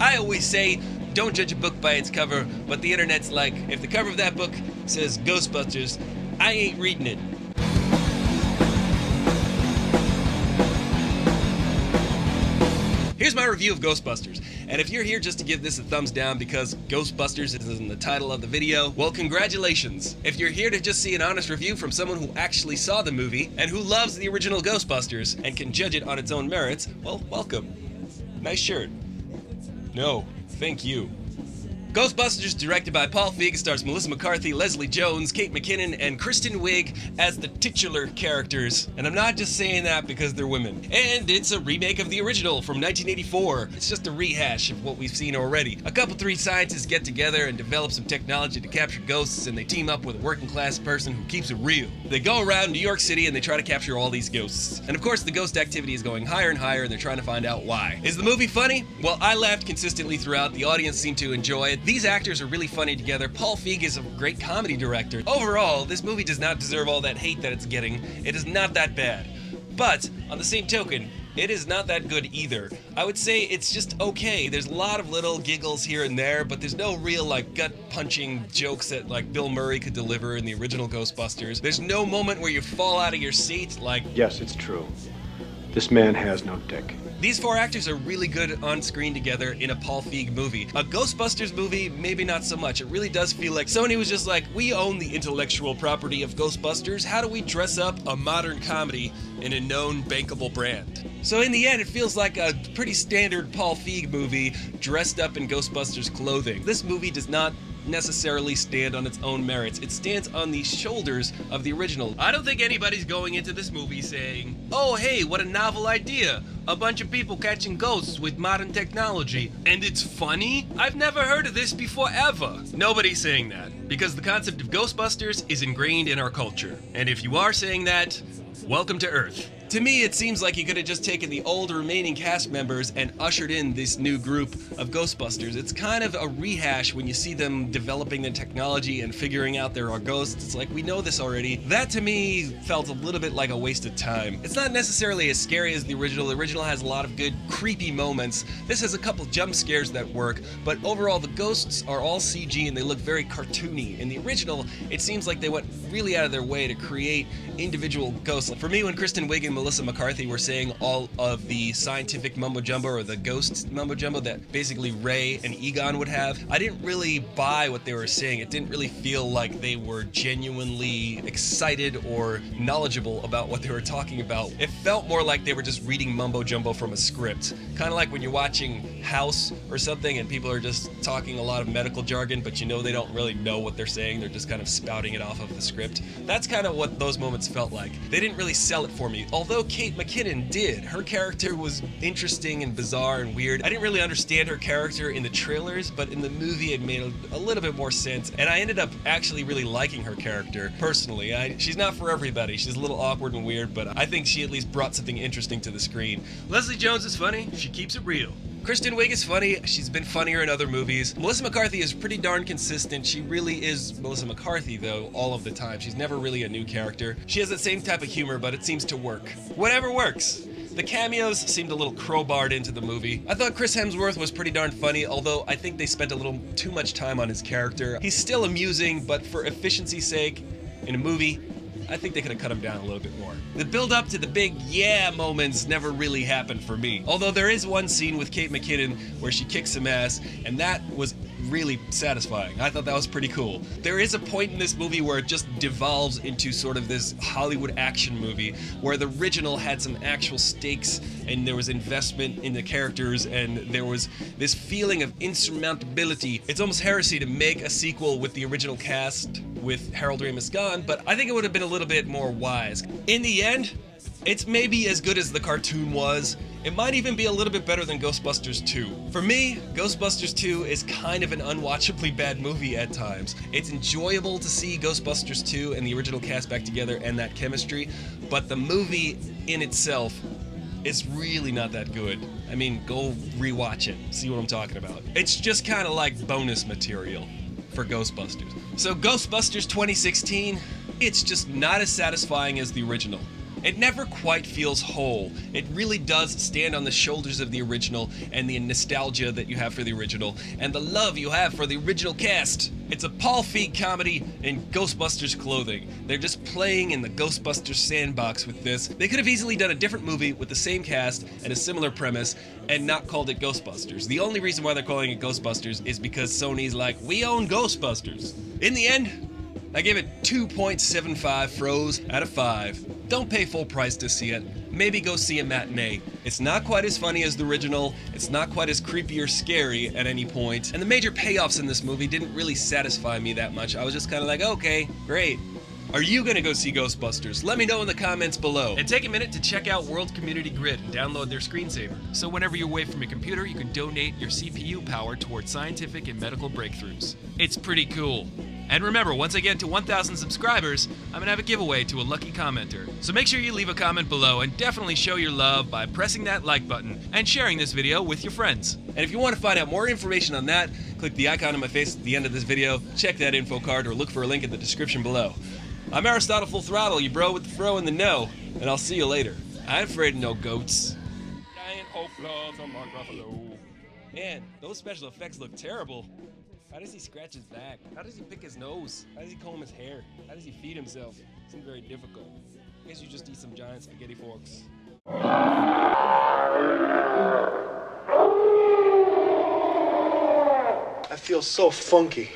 I always say, don't judge a book by its cover, but the internet's like, if the cover of that book says Ghostbusters, I ain't reading it. Here's my review of Ghostbusters, and if you're here just to give this a thumbs down because Ghostbusters is in the title of the video, well, congratulations. If you're here to just see an honest review from someone who actually saw the movie and who loves the original Ghostbusters and can judge it on its own merits, well, welcome. Nice shirt. No, thank you. Ghostbusters, directed by Paul Feig, stars Melissa McCarthy, Leslie Jones, Kate McKinnon, and Kristen Wiig as the titular characters. And I'm not just saying that because they're women. And it's a remake of the original from 1984. It's just a rehash of what we've seen already. A couple three scientists get together and develop some technology to capture ghosts, and they team up with a working class person who keeps it real. They go around New York City and they try to capture all these ghosts. And of course the ghost activity is going higher and higher, and they're trying to find out why. Is the movie funny? Well, I laughed consistently throughout. The audience seemed to enjoy it. These actors are really funny together. Paul Feig is a great comedy director. Overall, this movie does not deserve all that hate that it's getting. It is not that bad. But, on the same token, it is not that good either. I would say it's just okay. There's a lot of little giggles here and there, but there's no real, gut-punching jokes that, Bill Murray could deliver in the original Ghostbusters. There's no moment where you fall out of your seat, Yes, it's true. This man has no dick. These four actors are really good on screen together in a Paul Feig movie. A Ghostbusters movie, maybe not so much. It really does feel like Sony was just like, we own the intellectual property of Ghostbusters. How do we dress up a modern comedy in a known bankable brand? So in the end, it feels like a pretty standard Paul Feig movie dressed up in Ghostbusters clothing. This movie does not necessarily stand on its own merits. It stands on the shoulders of the original. I don't think anybody's going into this movie saying, oh hey, what a novel idea. A bunch of people catching ghosts with modern technology. And it's funny? I've never heard of this before ever. Nobody's saying that, because the concept of Ghostbusters is ingrained in our culture. And if you are saying that, welcome to Earth. To me, it seems like you could have just taken the old remaining cast members and ushered in this new group of Ghostbusters. It's kind of a rehash when you see them developing the technology and figuring out there are ghosts. It's like, we know this already. That to me felt a little bit like a waste of time. It's not necessarily as scary as the original. The original has a lot of good, creepy moments. This has a couple jump scares that work, but overall the ghosts are all CG and they look very cartoony. In the original, it seems like they went really out of their way to create individual ghosts. For me, when Kristen Wiig and Melissa McCarthy were saying all of the scientific mumbo-jumbo or the ghost mumbo-jumbo that basically Ray and Egon would have, I didn't really buy what they were saying. It didn't really feel like they were genuinely excited or knowledgeable about what they were talking about. It felt more like they were just reading mumbo-jumbo from a script. Kind of like when you're watching House or something and people are just talking a lot of medical jargon, but you know they don't really know what they're saying. They're just kind of spouting it off of the script. That's kind of what those moments felt like. They didn't really sell it for me. Although Kate McKinnon did. Her character was interesting and bizarre and weird. I didn't really understand her character in the trailers, but in the movie it made a little bit more sense, and I ended up actually really liking her character, personally. She's not for everybody. She's a little awkward and weird, but I think she at least brought something interesting to the screen. Leslie Jones is funny. She keeps it real. Kristen Wiig is funny. She's been funnier in other movies. Melissa McCarthy is pretty darn consistent. She really is Melissa McCarthy, though, all of the time. She's never really a new character. She has the same type of humor, but it seems to work. Whatever works. The cameos seemed a little crowbarred into the movie. I thought Chris Hemsworth was pretty darn funny, although I think they spent a little too much time on his character. He's still amusing, but for efficiency's sake, in a movie, I think they could have cut him down a little bit more. The build up to the big yeah moments never really happened for me. Although there is one scene with Kate McKinnon where she kicks some ass, and that was really satisfying. I thought that was pretty cool. There is a point in this movie where it just devolves into sort of this Hollywood action movie where the original had some actual stakes and there was investment in the characters and there was this feeling of insurmountability. It's almost heresy to make a sequel with the original cast with Harold Ramis gone, but I think it would have been a little bit more wise. In the end, it's maybe as good as the cartoon was. It might even be a little bit better than Ghostbusters 2. For me, Ghostbusters 2 is kind of an unwatchably bad movie at times. It's enjoyable to see Ghostbusters 2 and the original cast back together and that chemistry, but the movie in itself is really not that good. I mean, go rewatch it, see what I'm talking about. It's just kind of like bonus material for Ghostbusters. So Ghostbusters 2016, it's just not as satisfying as the original. It never quite feels whole. It really does stand on the shoulders of the original and the nostalgia that you have for the original and the love you have for the original cast. It's a Paul Feig comedy in Ghostbusters clothing. They're just playing in the Ghostbusters sandbox with this. They could have easily done a different movie with the same cast and a similar premise and not called it Ghostbusters. The only reason why they're calling it Ghostbusters is because Sony's like, we own Ghostbusters. In the end, I give it 2.75 froze out of 5. Don't pay full price to see it. Maybe go see a matinee. It's not quite as funny as the original, it's not quite as creepy or scary at any point, and the major payoffs in this movie didn't really satisfy me that much. I was just kind of like, okay, great. Are you gonna go see Ghostbusters? Let me know in the comments below. And take a minute to check out World Community Grid and download their screensaver. So whenever you're away from your computer, you can donate your CPU power towards scientific and medical breakthroughs. It's pretty cool. And remember, once I get to 1,000 subscribers, I'm gonna have a giveaway to a lucky commenter. So make sure you leave a comment below and definitely show your love by pressing that like button and sharing this video with your friends. And if you want to find out more information on that, click the icon on my face at the end of this video, check that info card, or look for a link in the description below. I'm Aristotle Full Throttle, you bro with the fro and the no, and I'll see you later. I ain't afraid of no goats. Giant hope loves a Mark Ruffalo. Man, those special effects look terrible. How does he scratch his back? How does he pick his nose? How does he comb his hair? How does he feed himself? Seems very difficult. I guess you just eat some giant spaghetti forks. I feel so funky.